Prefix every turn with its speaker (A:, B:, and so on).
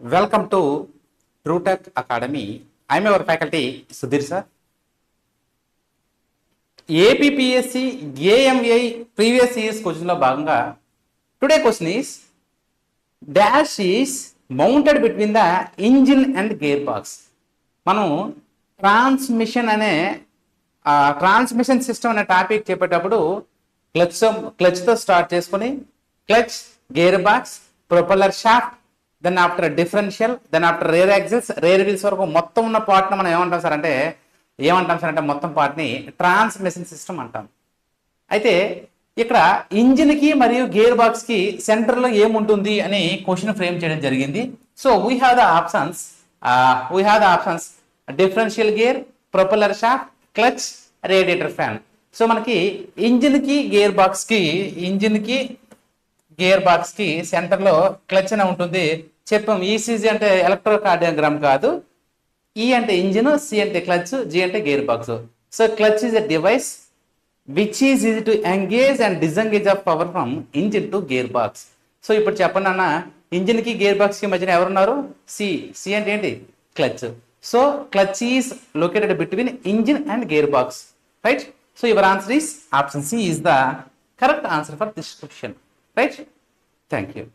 A: Welcome to TrueTech Academy. I am your faculty Sudhir sir. APPSC AMA previous years question లో భాగంగా today question is dash is mounted between the engine and gearbox. మనం transmission system అనే topic చెప్పేటప్పుడు క్లచ్తో start చేసుకుని clutch, gearbox, propeller shaft, then after differential, then after rear axles, rear wheels వరకు మొత్తం ఉన్న పార్ట్ని మనం ఏమంటాం సార్ అంటే మొత్తం పార్ట్ని ట్రాన్స్మిషన్ సిస్టమ్ అంటాం. అయితే ఇక్కడ ఇంజిన్కి మరియు గేర్ బాక్స్కి సెంటర్లో ఏముంటుంది అని క్వశ్చన్ ఫ్రేమ్ చేయడం జరిగింది. So we have the options differential gear, propeller shaft, clutch, radiator fan. So మనకి ఇంజిన్కి గేర్ బాక్స్కి సెంటర్లో క్లచ్ అనే ఉంటుంది. చెప్పాం ఈసీజీ అంటే ఎలక్ట్రోకార్డియోగ్రామ్ కాదు. ఈ అంటే ఇంజిన్, సి అంటే క్లచ్, జి అంటే gear box. So clutch is a device which is easy to engage and disengage of power from engine to gear box. So ఇప్పుడు చెప్పండి అన్న, ఇంజిన్కి గేర్ బాక్స్కి మధ్యన ఎవరున్నారు? సి అంటే ఏంటి? Clutch. So clutch is located between engine and gearbox, right? So your answer is option C is the correct answer for this question, right? Thank you.